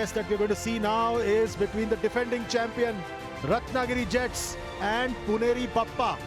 test that we're going to see now is between the defending champion Ratnagiri Jets and Puneri Bappa.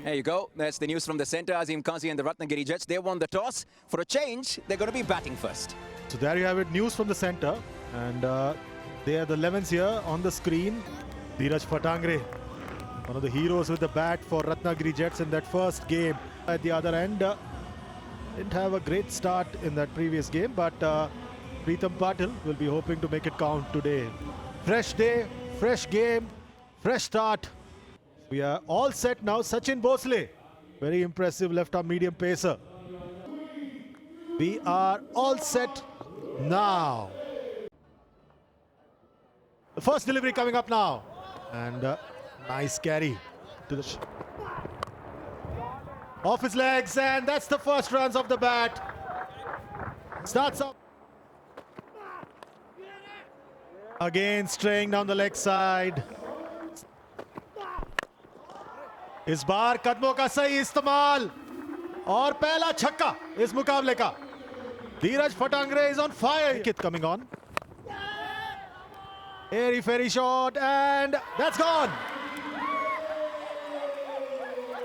There you go. That's the news from the centre. Azim Kazi and the Ratnagiri Jets, they won the toss. For a change, they're going to be batting first. So there you have it, news from the centre. And they are the 11s here on the screen. Dheeraj Patangre, one of the heroes with the bat for Ratnagiri Jets in that first game. At the other end, didn't have a great start in that previous game, but Preetham Patil will be hoping to make it count today. Fresh day, fresh game, fresh start. We are all set now. Sachin Bhosle, very impressive left-arm medium pacer. We are all set now. The first delivery coming up now. And nice carry to the off his legs, and that's the first runs of the bat. Starts up. Again straying down the leg side. इस बार कदमों का सही इस्तेमाल और पहला छक्का इस मुकाबले का. Dheeraj Patangre is on fire. Kit coming on. Airy fairy shot, and that's gone.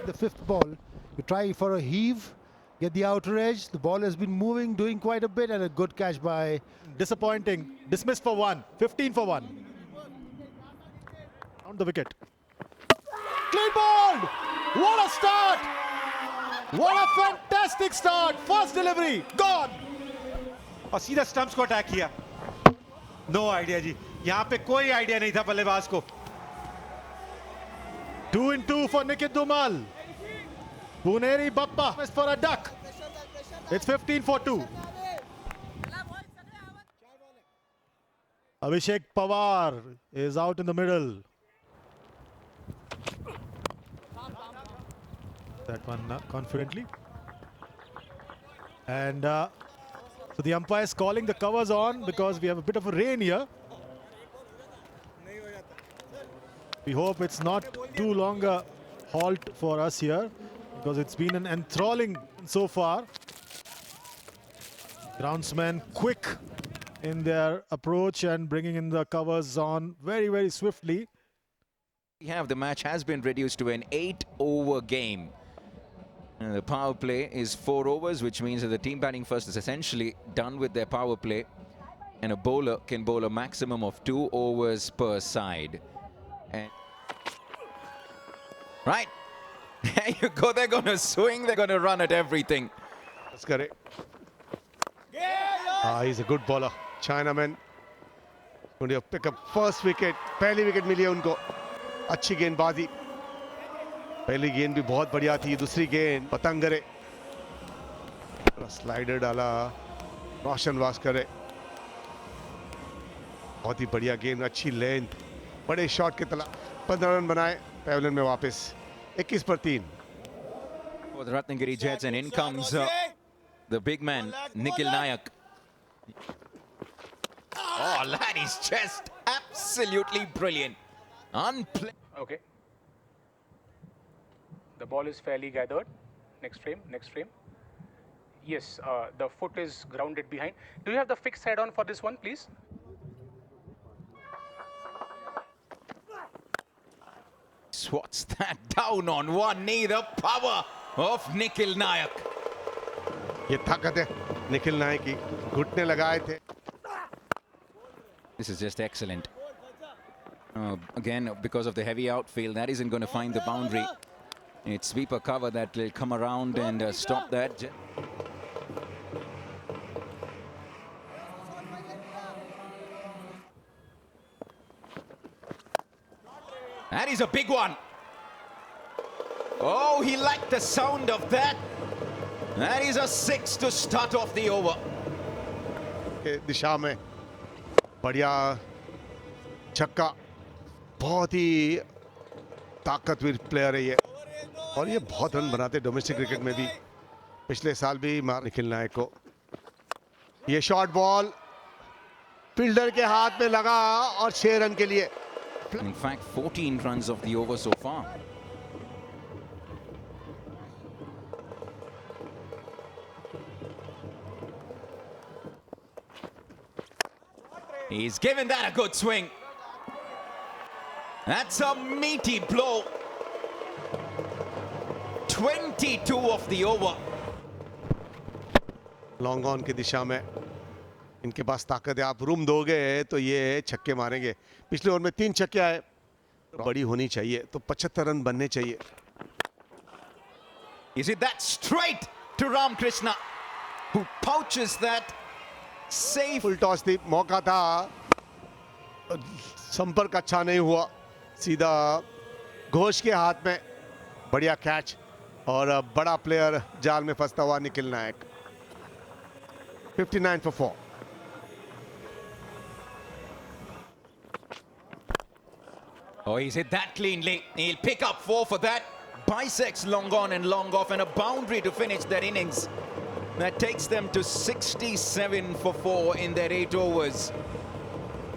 The fifth ball, you try for a heave, get the outer edge. The ball has been moving, doing quite a bit, and a good catch by. Disappointing. Dismissed for 1. 15 for 1. On the wicket. Clean ball! What a start! What a fantastic start! First delivery, gone! और सीधा stumps को attack किया. No idea जी, यहाँ पे कोई idea नहीं था बल्लेबाज को. 2 in 2 for Nikit Dhumal. Puneri Bappa is for a duck. It's 15 for 2. Abhishek Pawar is out in the middle. That one confidently. And so the umpire is calling the covers on because we have a bit of a rain here. We hope it's not too long a halt for us here because it's been an enthralling so far. Groundsmen quick in their approach and bringing in the covers on very, very swiftly. The match has been reduced to an 8-over game. The power play is 4 overs, which means that the team batting first is essentially done with their power play, and a bowler can bowl a maximum of 2 overs per side. And right, there you go. They're going to swing. They're going to run at everything. That's correct. He's a good bowler. Chinaman going to pick up first wicket. पहली wicket मिली है उनको. अच्छी गेंदबाजी. पहली गेंद भी बहुत बढ़िया थी. दूसरी गेंद पतंगरे, स्लाइडर डाला रोशन वास्करे. बहुत ही बढ़िया गेंद, अच्छी लेंथ, बड़े शॉट के तला 15 रन बनाए. पेवलियन में वापस 21 पर 3 for the Ratnagiri Jets, and in comes the big man Nikhil Nayak. Oh, that is just absolutely brilliant. Okay. The ball is fairly gathered. Next frame, next frame. Yes, the foot is grounded behind. Do you have the fixed head on for this one, please? Swats that down on one knee. The power of Nikhil Nayak. ये ताकत है निखिल नायक की. घुटने लगाए थे. This is just excellent. Again, because of the heavy outfield, that isn't going to find the boundary. It's sweeper cover that will come around and stop that. That is a big one. Oh, he liked the sound of that. That is a 6 to start off the over. के दिशा में बढ़िया छक्का. बहुत ही ताकतवर player है ये, और ये बहुत रन बनाते डोमेस्टिक क्रिकेट में भी. पिछले साल भी मार निखिल नायक को. ये शॉर्ट बॉल फील्डर के हाथ में लगा और 6 रन के लिए. In fact, 14 runs of the over so far. He's given that a good swing. That's a meaty blow. 22 of the over. Long on की दिशा में इनके पास ताकत है. आप रूम दोगे तो ये छक्के मारेंगे. पिछले ओवर में 3 छक्के आए. बड़ी होनी चाहिए तो 75 रन बनने चाहिए. You see that straight to Ramakrishna, who pouches that safe. Full toss थी, मौका था, संपर्क अच्छा नहीं हुआ. सीधा घोष के हाथ में. बढ़िया कैच और बड़ा प्लेयर जाल में फंसता हुआ निखिल नायक. 59 for 4. Oh, he's hit that cleanly. He'll pick up 4 for that. Bisects long on and long off, and a boundary to finish that innings. That takes them to 67 for 4 in their 8 overs.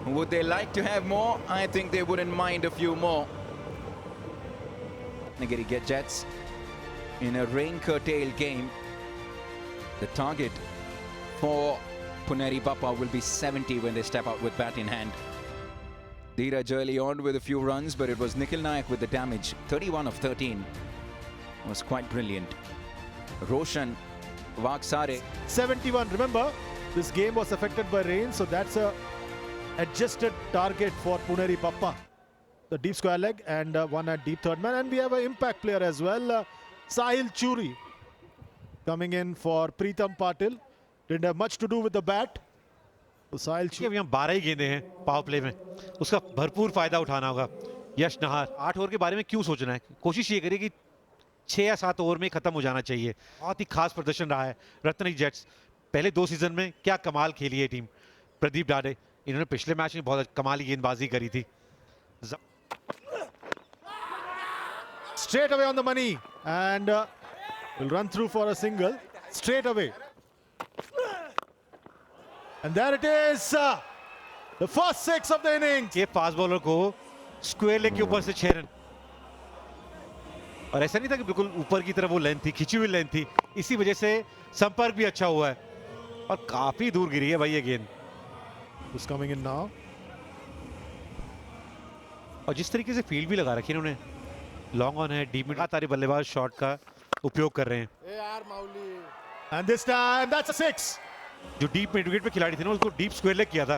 Would they like to have more? I think they wouldn't mind a few more. Nagiri get Jets in a rain-curtailed game. The target for Puneri Bappa will be 70 when they step out with bat in hand. Dheeraj early on with a few runs, but it was Nikhil Nayak with the damage. 31 of 13 was quite brilliant. Roshan Vagsare 71. Remember, this game was affected by rain, so that's a adjusted target for Puneri Bappa. The deep square leg and one at deep third man. And we have an impact player as well, Sahil Churi, coming in for Preetham Patil. Didn't have much to do with the bat. तो साहिल अब यहाँ 12 ही गेंदे हैं power play में, उसका भरपूर फायदा उठाना होगा. यश नहार 8 ओवर के बारे में क्यों सोचना है, कोशिश ये करिए कि 6 या 7 ओवर में खत्म हो जाना चाहिए. बहुत ही खास प्रदर्शन रहा है रत्नागिरी जेट्स. पहले 2 सीजन में क्या कमाल खेली है टीम. प्रदीप डाडे, इन्होंने पिछले मैच में बहुत कमाल की गेंदबाजी करी थी. straight away on the money and will run through for a single straight away. And there it is, the first 6 of the innings. ये फास्ट बॉलर को स्क्वायर लेग के ऊपर से 6 रन, और ऐसा नहीं था कि बिल्कुल ऊपर की तरफ वो लेंथ थी, खिंची हुई लेंथ थी. इसी वजह से संपर्क भी अच्छा हुआ है और काफी दूर गिरी है भाई ये गेंद. Who's coming in now? और जिस तरीके से फील्ड भी लगा रखी है इन्होंने, लॉन्ग ऑन है, डीप में लगातार बल्लेबाज शॉट का उपयोग कर रहे हैं. And this time that's a 6. जो डीप मिड विकेट पे खिलाड़ी थे ना, उसको डीप स्क्वायर लेग किया था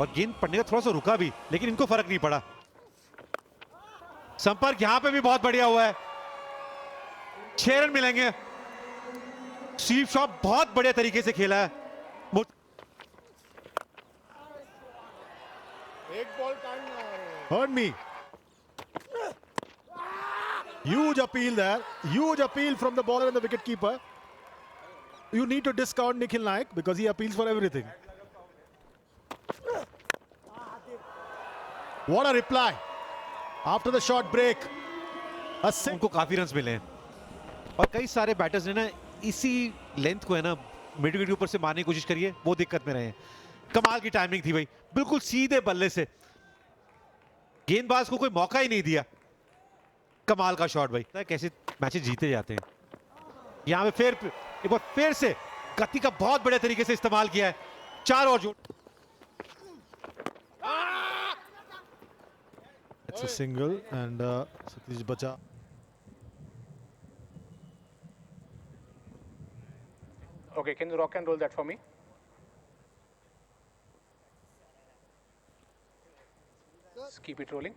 और गेंद पड़ने का थोड़ा सा रुका भी, लेकिन इनको फर्क नहीं पड़ा. संपर्क यहां पे भी बहुत बढ़िया हुआ है. 6 रन मिलेंगे. स्वीप शॉट बहुत बढ़िया तरीके से खेला है. Heard me. Huge appeal there. Huge appeal from the bowler and the wicket keeper. You need to discount Nikhil Nayak because he appeals for everything. What a reply after the short break. A उनको काफी runs मिले हैं और कई सारे batters ने ना इसी लेंथ को है ना मिड विकेट के ऊपर से मारने की कोशिश करी है, वो दिक्कत में रहे हैं. कमाल की टाइमिंग थी भाई, बिल्कुल सीधे बल्ले से, गेंदबाज को कोई मौका ही नहीं दिया. कमाल का शॉट भाई. कैसे मैचेस जीते जाते हैं. यहाँ पे फिर एक बार फिर से गति का बहुत बड़े तरीके से इस्तेमाल किया है. 4 और जोड़. It's a single and Satish Bacha. Okay, can you rock and roll that for me? Just keep it rolling.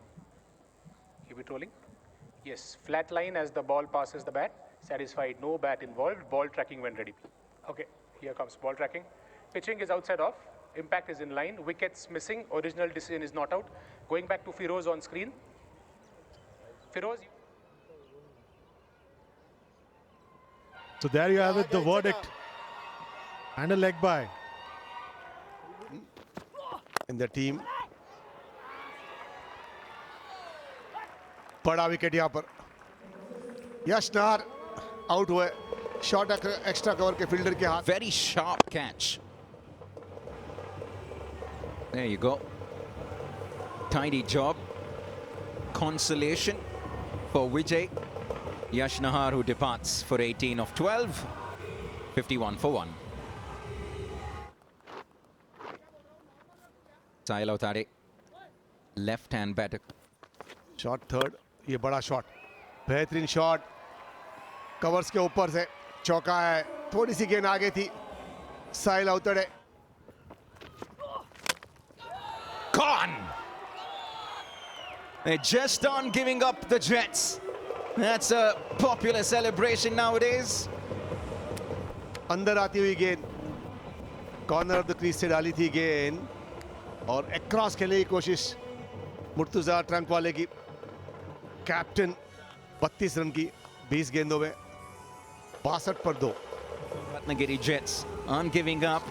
Keep it rolling. Yes, flat line as the ball passes the bat. Satisfied, no bat involved. Ball tracking when ready. Okay, here comes ball tracking. Pitching is outside off. Impact is in line. Wickets missing. Original decision is not out. Going back to Firoz on screen. Firoz. So there you have it, the verdict. And a leg by. In the team. बड़ा wicket यहाँ पर. यश नार out हुए. Shot extra cover के fielder के हाथ. very sharp catch. There you go. Tidy job. Consolation for Vijay. Yash Nahar, who departs for 18 of 12. 51 for 1. Sahil Avtare, left-hand batter. Shot third, ये बड़ा शॉट, बेहतरीन शॉट, कवर्स के ऊपर से चौका है, थोड़ी सी गेंद आगे थी, साहिल अवतड़े, Gone! They just aren't giving up the Jets. That's a popular celebration nowadays. अंदर आती हुई गेंद, कॉर्नर ऑफ द क्रीज से डाली थी गेंद और अक्रॉस खेलने की कोशिश मुर्तुजा ट्रंक वाले की, कैप्टन 32 रन की 20 गेंदों में 62 पर 2. Ratnagiri Jets aren't giving up.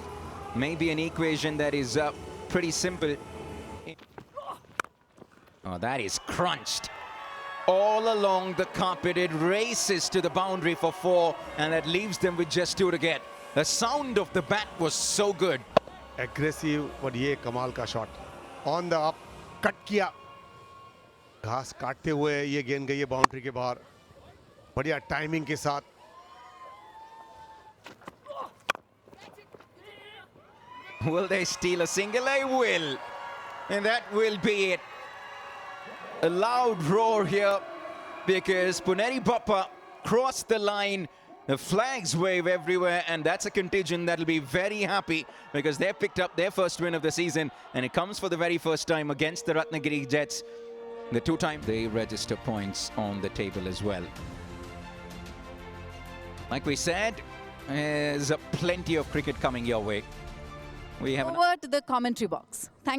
Maybe an equation that is pretty simple. Oh, that is crunched. All along the carpet, it races to the boundary for 4, and that leaves them with just 2 to get. The sound of the bat was so good. Aggressive और ये कमाल का shot, on the up, cut किया, घास काटते हुए ये गेंद गई है बाउंड्री के बाहर, बढ़िया टाइमिंग के साथ. Will they steal a single? They will. And that will be it. A loud roar here because Puneri Bappa crossed the line. The flags wave everywhere, and that's a contingent that'll be very happy because they've picked up their first win of the season, and it comes for the very first time against the Ratnagiri Jets. The 2 times they register points on the table as well. Like we said, there's plenty of cricket coming your way. We have Over to the commentary box. Thank